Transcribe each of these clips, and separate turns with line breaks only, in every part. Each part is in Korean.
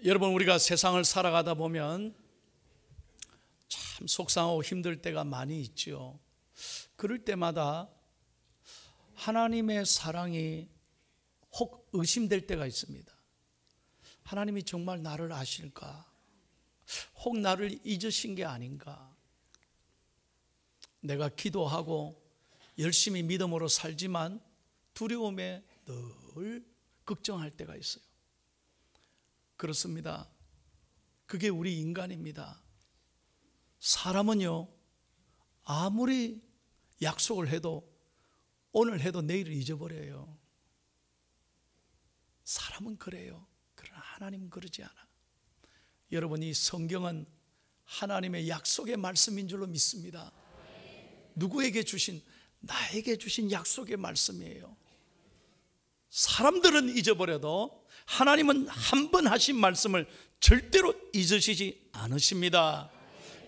여러분, 우리가 세상을 살아가다 보면 참 속상하고 힘들 때가 많이 있죠. 그럴 때마다 하나님의 사랑이 혹 의심될 때가 있습니다. 하나님이 정말 나를 아실까? 혹 나를 잊으신 게 아닌가? 내가 기도하고 열심히 믿음으로 살지만 두려움에 늘 걱정할 때가 있어요. 그렇습니다. 그게 우리 인간입니다. 사람은요, 아무리 약속을 해도 오늘 해도 내일을 잊어버려요. 사람은 그래요. 그러나 하나님은 그러지 않아. 여러분, 이 성경은 하나님의 약속의 말씀인 줄로 믿습니다. 누구에게 주신? 나에게 주신 약속의 말씀이에요. 사람들은 잊어버려도 하나님은 한 번 하신 말씀을 절대로 잊으시지 않으십니다.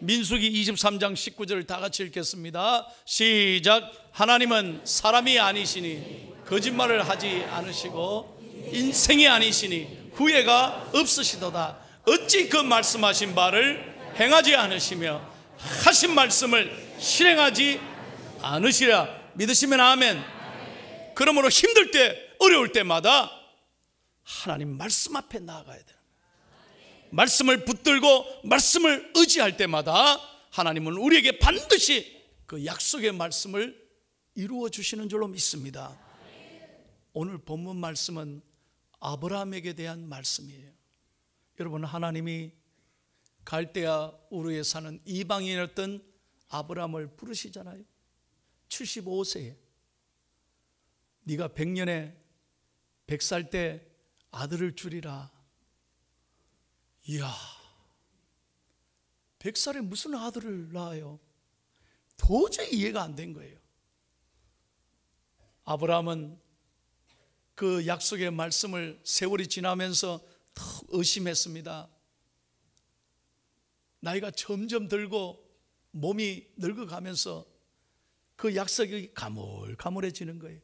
민수기 23장 19절을 다 같이 읽겠습니다. 시작. 하나님은 사람이 아니시니 거짓말을 하지 않으시고 인생이 아니시니 후회가 없으시도다. 어찌 그 말씀하신 바를 행하지 않으시며 하신 말씀을 실행하지 않으시랴. 믿으시면 아멘. 그러므로 힘들 때, 어려울 때마다 하나님 말씀 앞에 나아가야 돼요. 말씀을 붙들고 말씀을 의지할 때마다 하나님은 우리에게 반드시 그 약속의 말씀을 이루어 주시는 줄로 믿습니다. 오늘 본문 말씀은 아브라함에게 대한 말씀이에요. 여러분, 하나님이 갈대아 우르에 사는 이방인이었던 아브라함을 부르시잖아요. 75세에 네가 100년에 100살 때 아들을 주리라. 이야, 100살에 무슨 아들을 낳아요? 도저히 이해가 안 된 거예요. 아브라함은 그 약속의 말씀을 세월이 지나면서 더 의심했습니다. 나이가 점점 들고 몸이 늙어가면서 그 약속이 가물가물해지는 거예요.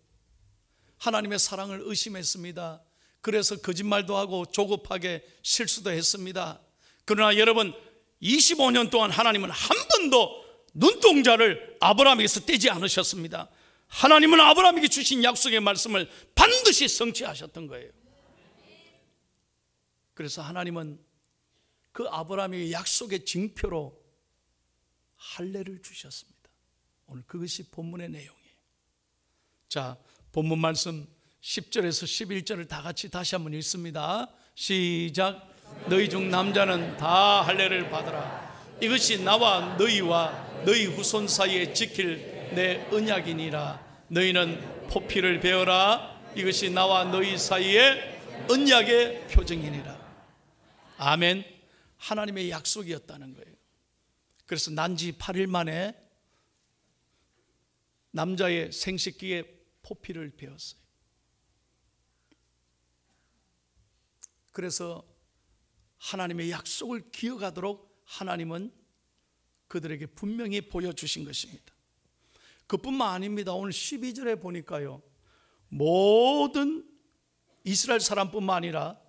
하나님의 사랑을 의심했습니다. 그래서 거짓말도 하고 조급하게 실수도 했습니다. 그러나 여러분, 25년 동안 하나님은 한 번도 눈동자를 아브라함에게서 떼지 않으셨습니다. 하나님은 아브라함에게 주신 약속의 말씀을 반드시 성취하셨던 거예요. 그래서 하나님은 그 아브라함에게 약속의 징표로 할례를 주셨습니다. 오늘 그것이 본문의 내용이에요. 자, 본문 말씀 10절에서 11절을 다 같이 다시 한번 읽습니다. 시작. 너희 중 남자는 다 할례를 받으라. 이것이 나와 너희와 너희 후손 사이에 지킬 내 언약이니라. 너희는 포피를 베어라. 이것이 나와 너희 사이에 언약의 표징이니라. 아멘. 하나님의 약속이었다는 거예요. 그래서 난지 8일 만에 남자의 생식기에 포피를 베었어요. 그래서 하나님의 약속을 기억하도록 하나님은 그들에게 분명히 보여주신 것입니다. 그뿐만 아닙니다. 오늘 12절에 보니까요, 모든 이스라엘 사람뿐만 아니라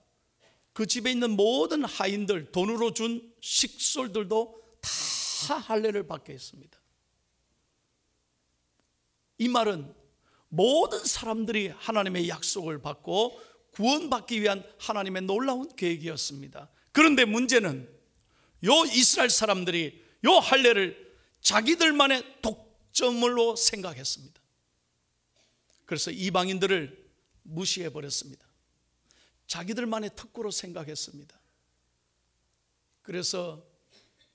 그 집에 있는 모든 하인들, 돈으로 준 식솔들도 다 할례를 받게 했습니다. 이 말은 모든 사람들이 하나님의 약속을 받고 구원받기 위한 하나님의 놀라운 계획이었습니다. 그런데 문제는 요 이스라엘 사람들이 요 할례를 자기들만의 독점으로 생각했습니다. 그래서 이방인들을 무시해 버렸습니다. 자기들만의 특구로 생각했습니다. 그래서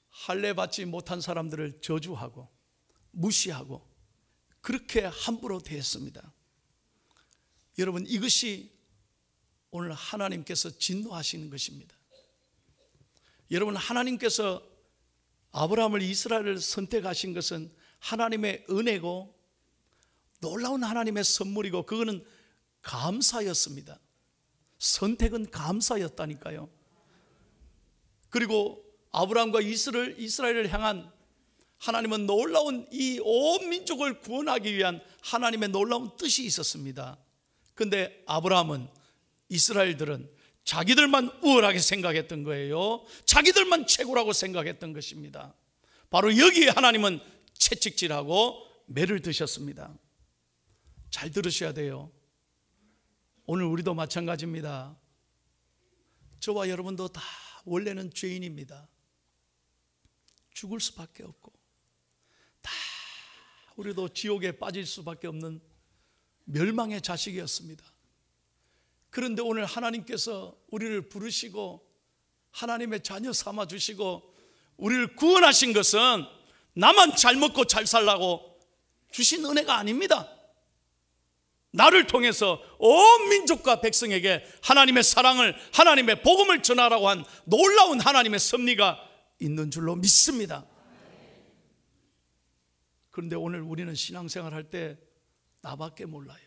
할례 받지 못한 사람들을 저주하고 무시하고 그렇게 함부로 대했습니다. 여러분, 이것이 오늘 하나님께서 진노하시는 것입니다. 여러분, 하나님께서 아브라함을, 이스라엘을 선택하신 것은 하나님의 은혜고 놀라운 하나님의 선물이고 그거는 감사였습니다. 선택은 감사였다니까요. 그리고 아브라함과 이스라엘을 향한 하나님은 놀라운 이 온 민족을 구원하기 위한 하나님의 놀라운 뜻이 있었습니다. 그런데 아브라함은, 이스라엘들은 자기들만 우월하게 생각했던 거예요. 자기들만 최고라고 생각했던 것입니다. 바로 여기에 하나님은 채찍질하고 매를 드셨습니다. 잘 들으셔야 돼요. 오늘 우리도 마찬가지입니다. 저와 여러분도 다 원래는 죄인입니다. 죽을 수밖에 없고 다 우리도 지옥에 빠질 수밖에 없는 멸망의 자식이었습니다. 그런데 오늘 하나님께서 우리를 부르시고 하나님의 자녀 삼아 주시고 우리를 구원하신 것은 나만 잘 먹고 잘 살라고 주신 은혜가 아닙니다. 나를 통해서 온 민족과 백성에게 하나님의 사랑을, 하나님의 복음을 전하라고 한 놀라운 하나님의 섭리가 있는 줄로 믿습니다. 그런데 오늘 우리는 신앙생활 할 때 나밖에 몰라요.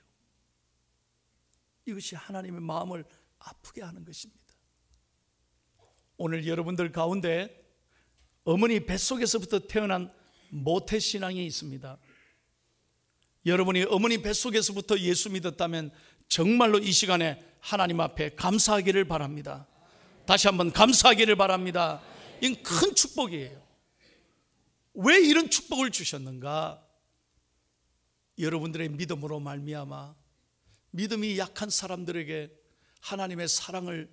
이것이 하나님의 마음을 아프게 하는 것입니다. 오늘 여러분들 가운데 어머니 뱃속에서부터 태어난 모태신앙이 있습니다. 여러분이 어머니 뱃속에서부터 예수 믿었다면 정말로 이 시간에 하나님 앞에 감사하기를 바랍니다. 다시 한번 감사하기를 바랍니다. 이건 큰 축복이에요. 왜 이런 축복을 주셨는가? 여러분들의 믿음으로 말미암아 믿음이 약한 사람들에게 하나님의 사랑을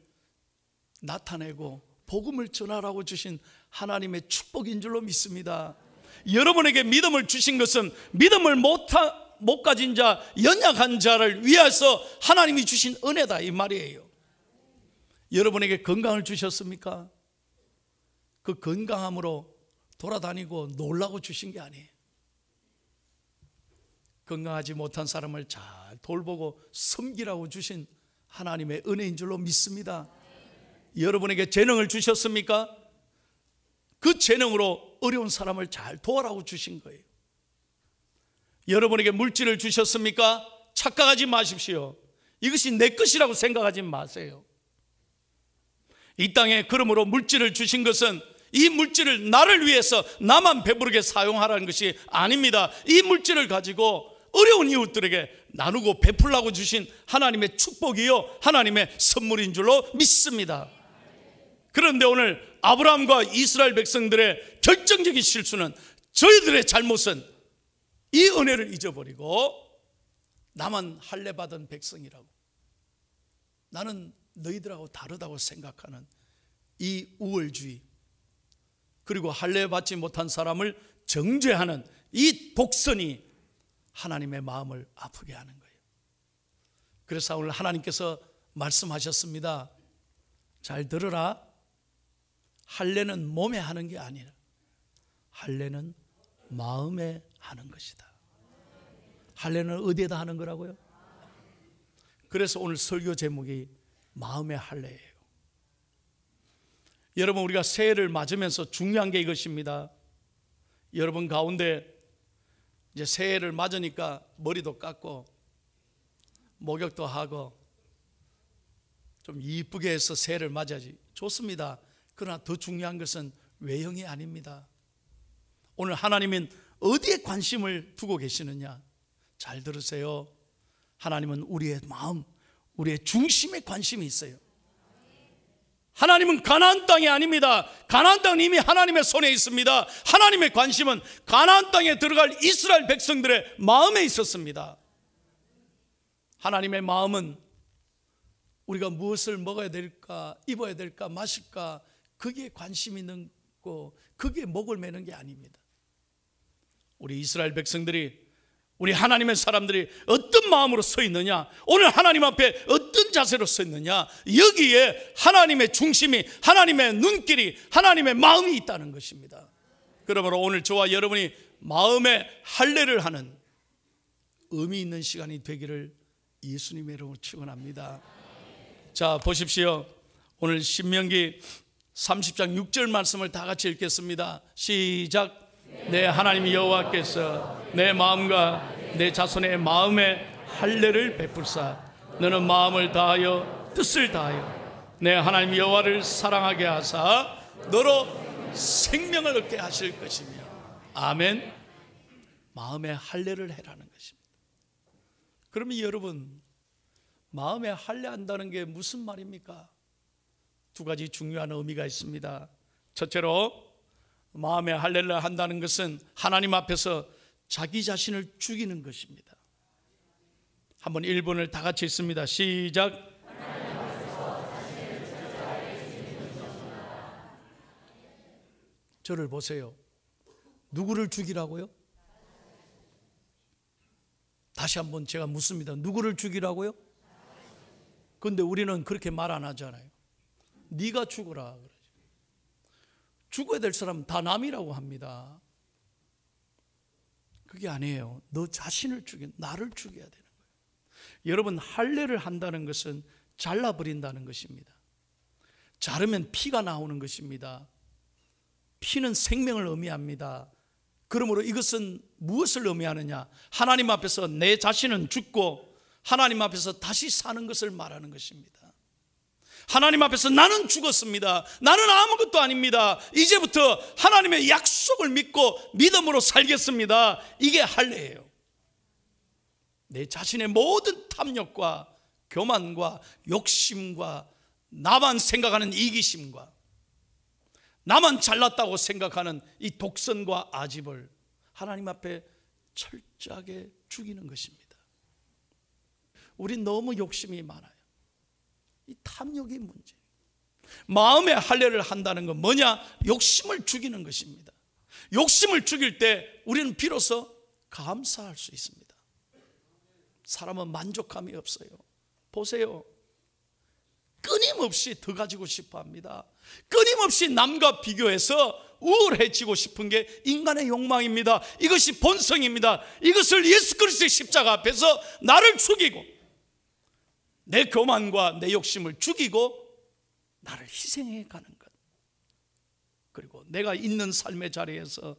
나타내고 복음을 전하라고 주신 하나님의 축복인 줄로 믿습니다. 여러분에게 믿음을 주신 것은 믿음을 못 가진 자, 연약한 자를 위해서 하나님이 주신 은혜다 이 말이에요. 여러분에게 건강을 주셨습니까? 그 건강함으로 돌아다니고 놀라고 주신 게 아니에요. 건강하지 못한 사람을 잘 돌보고 섬기라고 주신 하나님의 은혜인 줄로 믿습니다. 여러분에게 재능을 주셨습니까? 그 재능으로 어려운 사람을 잘 도와라고 주신 거예요. 여러분에게 물질을 주셨습니까? 착각하지 마십시오. 이것이 내 것이라고 생각하지 마세요. 이 땅에 그러므로 물질을 주신 것은 이 물질을 나를 위해서 나만 배부르게 사용하라는 것이 아닙니다. 이 물질을 가지고 어려운 이웃들에게 나누고 베풀라고 주신 하나님의 축복이요 하나님의 선물인 줄로 믿습니다. 그런데 오늘 아브라함과 이스라엘 백성들의 결정적인 실수는, 저희들의 잘못은 이 은혜를 잊어버리고 나만 할례 받은 백성이라고, 나는 너희들하고 다르다고 생각하는 이 우월주의, 그리고 할례 받지 못한 사람을 정죄하는 이 독선이 하나님의 마음을 아프게 하는 거예요. 그래서 오늘 하나님께서 말씀하셨습니다. 잘 들으라. 할례는 몸에 하는 게 아니라 할례는 마음에 하는 것이다. 할례는 어디에다 하는 거라고요? 그래서 오늘 설교 제목이 마음의 할례예요. 여러분, 우리가 새해를 맞으면서 중요한 게 이것입니다. 여러분 가운데 이제 새해를 맞으니까 머리도 깎고 목욕도 하고 좀 이쁘게 해서 새해를 맞아야지, 좋습니다. 그러나 더 중요한 것은 외형이 아닙니다. 오늘 하나님은 어디에 관심을 두고 계시느냐? 잘 들으세요. 하나님은 우리의 마음, 우리의 중심에 관심이 있어요. 하나님은 가나안 땅이 아닙니다. 가나안 땅은 이미 하나님의 손에 있습니다. 하나님의 관심은 가나안 땅에 들어갈 이스라엘 백성들의 마음에 있었습니다. 하나님의 마음은 우리가 무엇을 먹어야 될까, 입어야 될까, 마실까, 거기에 관심이 있는 거, 거기에 목을 매는 게 아닙니다. 우리 이스라엘 백성들이, 우리 하나님의 사람들이 어떤 마음으로 서 있느냐, 오늘 하나님 앞에 어떤 자세로 서 있느냐, 여기에 하나님의 중심이, 하나님의 눈길이, 하나님의 마음이 있다는 것입니다. 그러므로 오늘 저와 여러분이 마음의 할례를 하는 의미 있는 시간이 되기를 예수님의 이름으로 축원합니다. 자, 보십시오. 오늘 신명기 30장 6절 말씀을 다 같이 읽겠습니다. 시작. 내 하나님 여호와께서 내 마음과 내 자손의 마음에 할례를 베풀사 너는 마음을 다하여 뜻을 다하여 내 하나님 여호와를 사랑하게 하사 너로 생명을 얻게 하실 것이며. 아멘. 마음에 할례를 해라는 것입니다. 그러면 여러분, 마음에 할례한다는 게 무슨 말입니까? 두 가지 중요한 의미가 있습니다. 첫째로 마음의 할례를 한다는 것은 하나님 앞에서 자기 자신을 죽이는 것입니다. 한번 1번을 다 같이 읽습니다. 시작. 저를 보세요. 누구를 죽이라고요? 다시 한번 제가 묻습니다. 누구를 죽이라고요? 그런데 우리는 그렇게 말 안 하잖아요. 네가 죽어라 그러죠. 죽어야 될 사람은 다 남이라고 합니다. 그게 아니에요. 너 자신을 나를 죽여야 되는 거예요. 여러분, 할례를 한다는 것은 잘라버린다는 것입니다. 자르면 피가 나오는 것입니다. 피는 생명을 의미합니다. 그러므로 이것은 무엇을 의미하느냐? 하나님 앞에서 내 자신은 죽고 하나님 앞에서 다시 사는 것을 말하는 것입니다. 하나님 앞에서 나는 죽었습니다. 나는 아무것도 아닙니다. 이제부터 하나님의 약속을 믿고 믿음으로 살겠습니다. 이게 할례예요. 내 자신의 모든 탐욕과 교만과 욕심과 나만 생각하는 이기심과 나만 잘났다고 생각하는 이 독선과 아집을 하나님 앞에 철저하게 죽이는 것입니다. 우린 너무 욕심이 많아요. 이 탐욕이 문제. 마음의 할례를 한다는 건 뭐냐? 욕심을 죽이는 것입니다. 욕심을 죽일 때 우리는 비로소 감사할 수 있습니다. 사람은 만족감이 없어요. 보세요. 끊임없이 더 가지고 싶어 합니다. 끊임없이 남과 비교해서 우월해지고 싶은 게 인간의 욕망입니다. 이것이 본성입니다. 이것을 예수 그리스도의 십자가 앞에서 나를 죽이고 내 교만과 내 욕심을 죽이고 나를 희생해 가는 것, 그리고 내가 있는 삶의 자리에서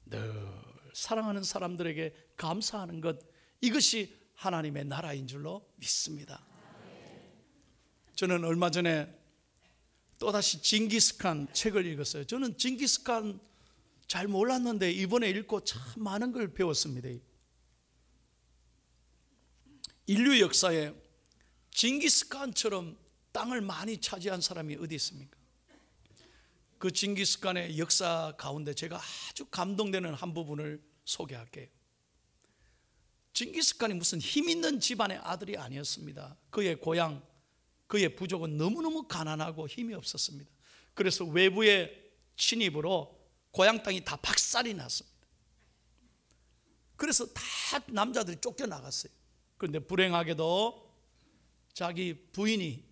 늘 사랑하는 사람들에게 감사하는 것, 이것이 하나님의 나라인 줄로 믿습니다. 저는 얼마 전에 또다시 징기스칸 책을 읽었어요. 저는 징기스칸 잘 몰랐는데 이번에 읽고 참 많은 걸 배웠습니다. 인류 역사에 징기스칸처럼 땅을 많이 차지한 사람이 어디 있습니까? 그 징기스칸의 역사 가운데 제가 아주 감동되는 한 부분을 소개할게요. 징기스칸이 무슨 힘 있는 집안의 아들이 아니었습니다. 그의 고향, 그의 부족은 너무너무 가난하고 힘이 없었습니다. 그래서 외부의 침입으로 고향 땅이 다 박살이 났습니다. 그래서 다 남자들이 쫓겨나갔어요. 그런데 불행하게도 자기 부인이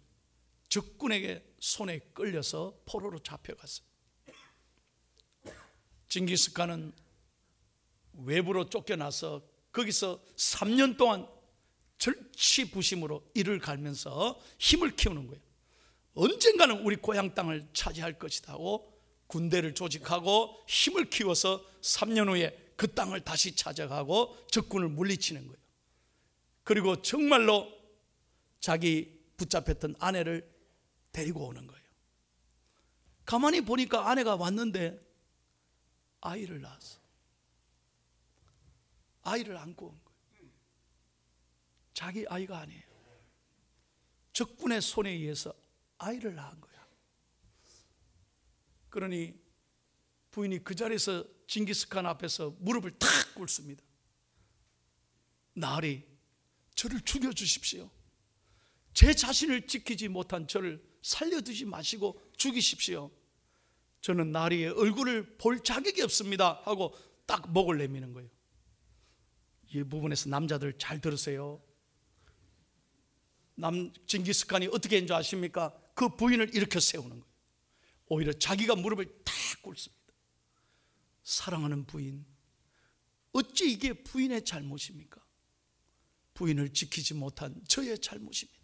적군에게 손에 끌려서 포로로 잡혀갔어요. 징기스칸은 외부로 쫓겨나서 거기서 3년 동안 절치부심으로 이를 갈면서 힘을 키우는 거예요. 언젠가는 우리 고향 땅을 차지할 것이다 하고 군대를 조직하고 힘을 키워서 3년 후에 그 땅을 다시 찾아가고 적군을 물리치는 거예요. 그리고 정말로 자기 붙잡혔던 아내를 데리고 오는 거예요. 가만히 보니까 아내가 왔는데 아이를 낳았어. 아이를 안고 온 거예요. 자기 아이가 아니에요. 적군의 손에 의해서 아이를 낳은 거야. 그러니 부인이 그 자리에서 징기스칸 앞에서 무릎을 탁 꿇습니다. 나으리, 저를 죽여주십시오. 제 자신을 지키지 못한 저를 살려두지 마시고 죽이십시오. 저는 나리의 얼굴을 볼 자격이 없습니다 하고 딱 목을 내미는 거예요. 이 부분에서 남자들 잘 들으세요. 징기스칸이 어떻게 했는지 아십니까? 그 부인을 일으켜 세우는 거예요. 오히려 자기가 무릎을 탁 꿇습니다. 사랑하는 부인, 어찌 이게 부인의 잘못입니까? 부인을 지키지 못한 저의 잘못입니다.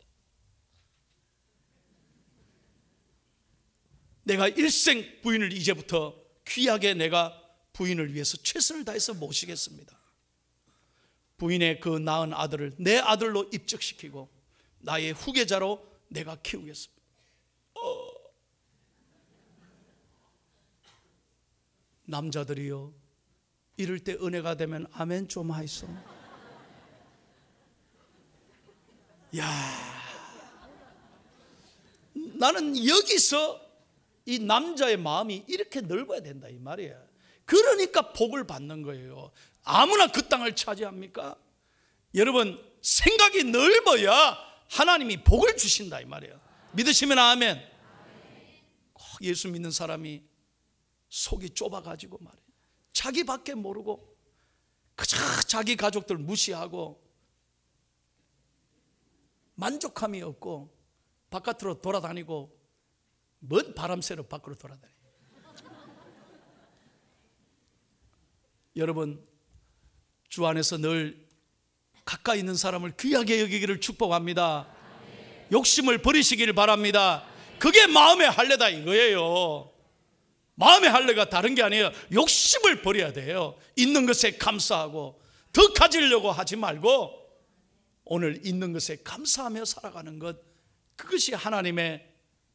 내가 일생 부인을 이제부터 귀하게 내가 부인을 위해서 최선을 다해서 모시겠습니다. 부인의 그 낳은 아들을 내 아들로 입적시키고 나의 후계자로 내가 키우겠습니다. 남자들이요, 이럴 때 은혜가 되면 아멘 좀 하이소. 야, 나는 여기서 이 남자의 마음이 이렇게 넓어야 된다 이 말이에요. 그러니까 복을 받는 거예요. 아무나 그 땅을 차지합니까? 여러분, 생각이 넓어야 하나님이 복을 주신다 이 말이에요. 믿으시면 아멘. 꼭 예수 믿는 사람이 속이 좁아가지고 말이에요. 자기밖에 모르고 그저 자기 가족들 무시하고 만족함이 없고 바깥으로 돌아다니고 먼 바람 쐬러 밖으로 돌아다녀요. 여러분, 주 안에서 늘 가까이 있는 사람을 귀하게 여기기를 축복합니다. 욕심을 버리시길 바랍니다. 그게 마음의 할례다 이거예요. 마음의 할례가 다른 게 아니에요. 욕심을 버려야 돼요. 있는 것에 감사하고 더 가지려고 하지 말고 오늘 있는 것에 감사하며 살아가는 것, 그것이 하나님의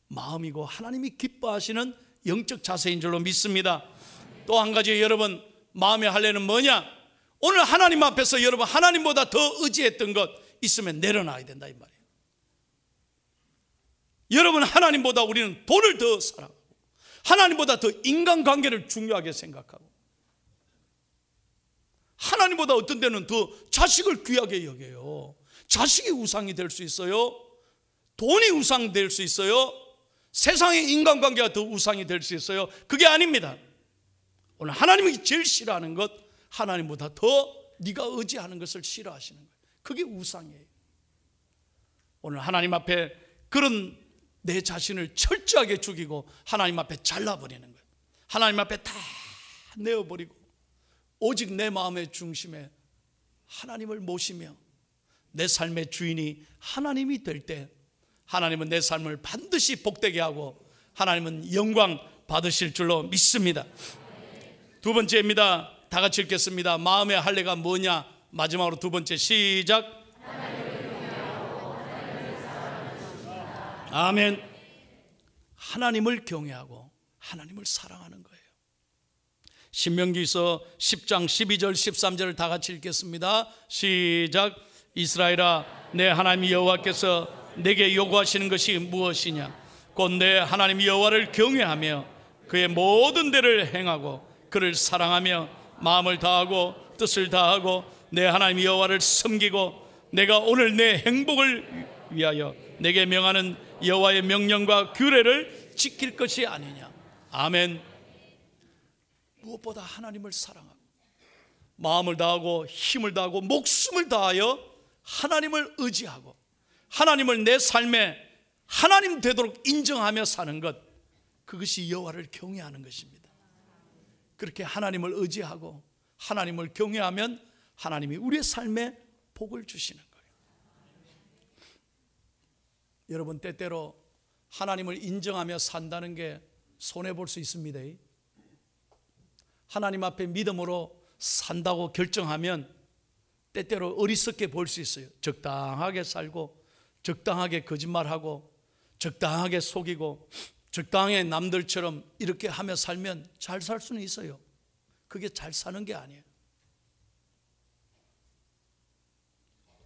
마음이고 하나님이 기뻐하시는 영적 자세인 줄로 믿습니다. 또 한 가지, 여러분, 마음의 할례는 뭐냐? 오늘 하나님 앞에서 여러분 하나님보다 더 의지했던 것 있으면 내려놔야 된다 이 말이에요. 여러분, 하나님보다 우리는 돈을 더 사랑하고 하나님보다 더 인간관계를 중요하게 생각하고 하나님보다 어떤 때는 더 자식을 귀하게 여겨요. 자식이 우상이 될 수 있어요. 돈이 우상이 될 수 있어요. 세상의 인간관계가 더 우상이 될 수 있어요. 그게 아닙니다. 오늘 하나님이 제일 싫어하는 것, 하나님보다 더 네가 의지하는 것을 싫어하시는 거예요. 그게 우상이에요. 오늘 하나님 앞에 그런 내 자신을 철저하게 죽이고 하나님 앞에 잘라버리는 거예요. 하나님 앞에 다 내어버리고 오직 내 마음의 중심에 하나님을 모시며 내 삶의 주인이 하나님이 될 때 하나님은 내 삶을 반드시 복되게 하고 하나님은 영광 받으실 줄로 믿습니다. 두 번째입니다. 다 같이 읽겠습니다. 마음의 할례가 뭐냐? 마지막으로 두 번째, 시작. 아멘. 하나님을 경외하고 하나님을 사랑하는 거예요. 신명기서 10장 12절 13절을 다 같이 읽겠습니다. 시작. 이스라엘아, 내 하나님 여호와께서 내게 요구하시는 것이 무엇이냐? 곧 내 하나님 여호와를 경외하며 그의 모든 데를 행하고 그를 사랑하며 마음을 다하고 뜻을 다하고 내 하나님 여호와를 섬기고 내가 오늘 내 행복을 위하여 내게 명하는 여호와의 명령과 규례를 지킬 것이 아니냐. 아멘. 무엇보다 하나님을 사랑하고 마음을 다하고 힘을 다하고 목숨을 다하여 하나님을 의지하고 하나님을 내 삶에 하나님 되도록 인정하며 사는 것, 그것이 여호와를 경외하는 것입니다. 그렇게 하나님을 의지하고 하나님을 경외하면 하나님이 우리의 삶에 복을 주시는 거예요. 여러분, 때때로 하나님을 인정하며 산다는 게 손해볼 수 있습니다. 하나님 앞에 믿음으로 산다고 결정하면 때때로 어리석게 볼 수 있어요. 적당하게 살고 적당하게 거짓말하고 적당하게 속이고 적당하게 남들처럼 이렇게 하며 살면 잘 살 수는 있어요. 그게 잘 사는 게 아니에요.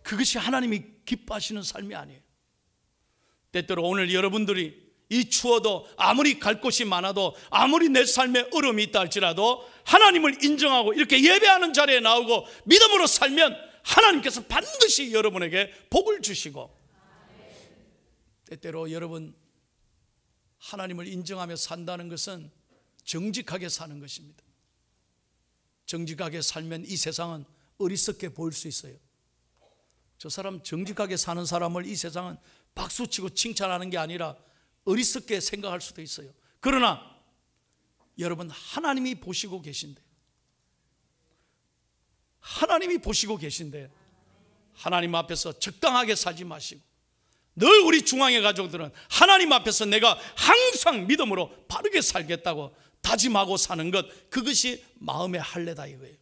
그것이 하나님이 기뻐하시는 삶이 아니에요. 때때로 오늘 여러분들이 이 추워도 아무리 갈 곳이 많아도 아무리 내 삶에 어려움이 있다 할지라도 하나님을 인정하고 이렇게 예배하는 자리에 나오고 믿음으로 살면 하나님께서 반드시 여러분에게 복을 주시고, 때때로 여러분 하나님을 인정하며 산다는 것은 정직하게 사는 것입니다. 정직하게 살면 이 세상은 어리석게 보일 수 있어요. 저 사람 정직하게 사는 사람을 이 세상은 박수치고 칭찬하는 게 아니라 어리석게 생각할 수도 있어요. 그러나 여러분, 하나님이 보시고 계신데 하나님 앞에서 적당하게 살지 마시고 늘 우리 중앙의 가족들은 하나님 앞에서 내가 항상 믿음으로 바르게 살겠다고 다짐하고 사는 것, 그것이 마음의 할례다 이거예요.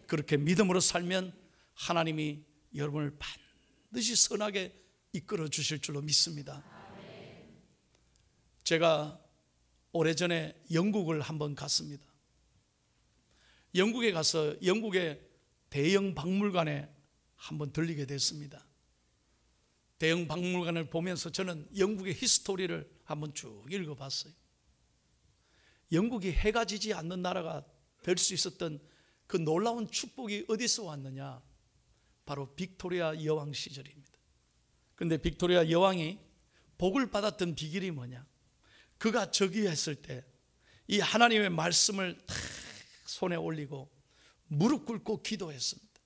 그렇게 믿음으로 살면 하나님이 여러분을 반드시 선하게 이끌어 주실 줄로 믿습니다. 제가 오래전에 영국을 한번 갔습니다. 영국에 가서 영국의 대형 박물관에 한번 들리게 됐습니다. 대형 박물관을 보면서 저는 영국의 히스토리를 한번 쭉 읽어봤어요. 영국이 해가 지지 않는 나라가 될 수 있었던 그 놀라운 축복이 어디서 왔느냐? 바로 빅토리아 여왕 시절입니다. 그런데 빅토리아 여왕이 복을 받았던 비결이 뭐냐? 그가 즉위했을 때 이 하나님의 말씀을 탁 손에 올리고 무릎 꿇고 기도했습니다.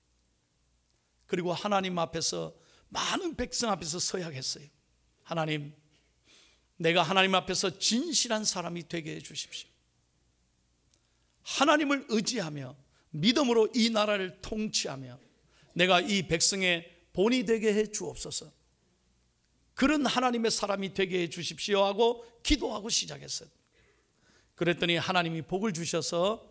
그리고 하나님 앞에서, 많은 백성 앞에서 서약했어요. 하나님, 내가 하나님 앞에서 진실한 사람이 되게 해 주십시오. 하나님을 의지하며 믿음으로 이 나라를 통치하며 내가 이 백성의 본이 되게 해 주옵소서. 그런 하나님의 사람이 되게 해 주십시오 하고 기도하고 시작했어요. 그랬더니 하나님이 복을 주셔서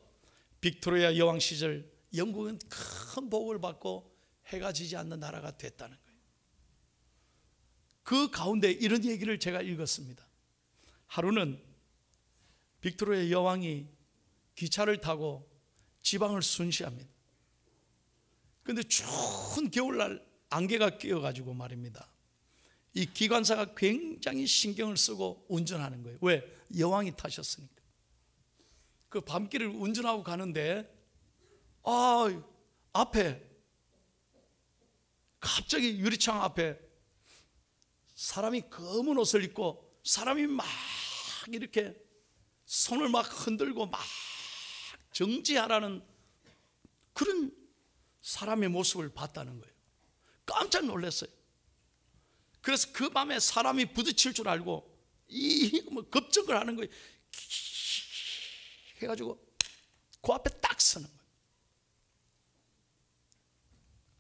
빅토리아 여왕 시절 영국은 큰 복을 받고 해가 지지 않는 나라가 됐다는 거예요. 그 가운데 이런 얘기를 제가 읽었습니다. 하루는 빅토리아 여왕이 기차를 타고 지방을 순시합니다. 그런데 추운 겨울날 안개가 끼어가지고 말입니다, 이 기관사가 굉장히 신경을 쓰고 운전하는 거예요. 왜? 여왕이 타셨으니까. 그 밤길을 운전하고 가는데 앞에 갑자기 유리창 앞에 사람이 검은 옷을 입고 사람이 막 이렇게 손을 막 흔들고 막 정지하라는 그런 사람의 모습을 봤다는 거예요. 깜짝 놀랐어요. 그래서 그 밤에 사람이 부딪힐 줄 알고 급정을 하는 거예요. 해가지고 그 앞에 딱 서는 거예요.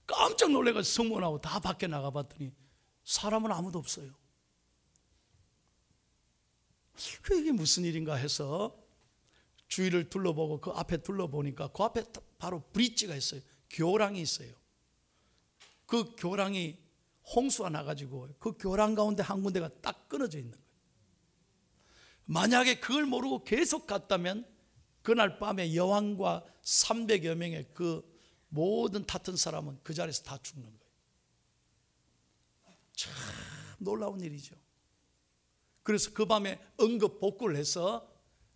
깜짝 놀래가지고 성문하고 다 밖에 나가봤더니 사람은 아무도 없어요. 이게 무슨 일인가 해서 주위를 둘러보고 그 앞에 둘러보니까 그 앞에 바로 브릿지가 있어요. 교랑이 있어요. 그 교랑이 홍수가 나가지고 그 교랑 가운데 한 군데가 딱 끊어져 있는 거예요. 만약에 그걸 모르고 계속 갔다면 그날 밤에 여왕과 300여 명의 그 모든 탔던 사람은 그 자리에서 다 죽는 거예요. 참 놀라운 일이죠. 그래서 그 밤에 응급 복구를 해서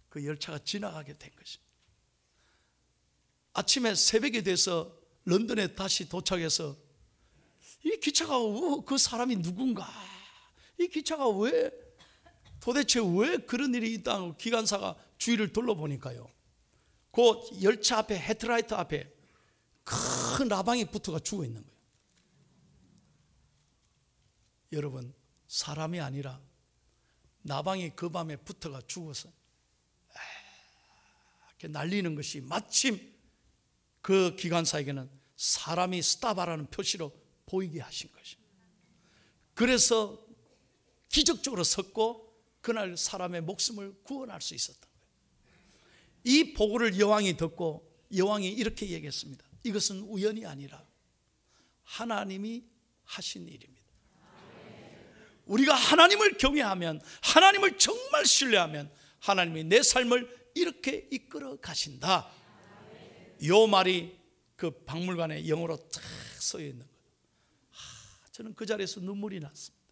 그 열차가 지나가게 된 것입니다. 아침에 새벽이 돼서 런던에 다시 도착해서 이 기차가 그 사람이 누군가, 이 기차가 도대체 왜 그런 일이 있다고 기관사가 주위를 둘러보니까요, 그 열차 앞에 헤드라이트 앞에 큰 라방이 붙어가 죽어 있는 거예요. 여러분, 사람이 아니라 나방이 그 밤에 붙어가 죽어서 이렇게 날리는 것이 마침 그 기관사에게는 사람이 스탑하라는 표시로 보이게 하신 것입니다. 그래서 기적적으로 섰고 그날 사람의 목숨을 구원할 수 있었던 거예요. 이 보고를 여왕이 듣고 여왕이 이렇게 얘기했습니다. 이것은 우연이 아니라 하나님이 하신 일입니다. 우리가 하나님을 경외하면, 하나님을 정말 신뢰하면 하나님이 내 삶을 이렇게 이끌어 가신다. 이 말이 그 박물관에 영어로 탁 써 있는 거예요. 저는 그 자리에서 눈물이 났습니다.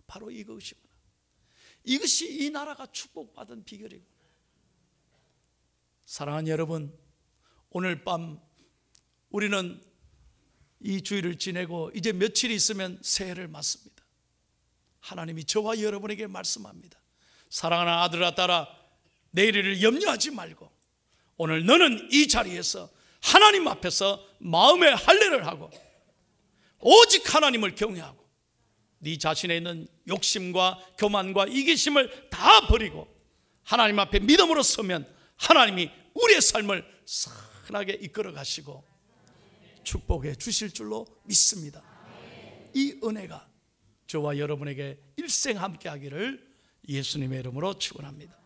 바로 이것이구나. 이것이 이 나라가 축복받은 비결이구나. 사랑하는 여러분, 오늘 밤 우리는 이 주일을 지내고 이제 며칠이 있으면 새해를 맞습니다. 하나님이 저와 여러분에게 말씀합니다. 사랑하는 아들아 딸아, 내일을 염려하지 말고 오늘 너는 이 자리에서 하나님 앞에서 마음의 할례를 하고 오직 하나님을 경외하고 네 자신에 있는 욕심과 교만과 이기심을 다 버리고 하나님 앞에 믿음으로 서면 하나님이 우리의 삶을 선하게 이끌어 가시고 축복해 주실 줄로 믿습니다. 이 은혜가 저와 여러분에게 일생 함께 하기를 예수님의 이름으로 축원합니다.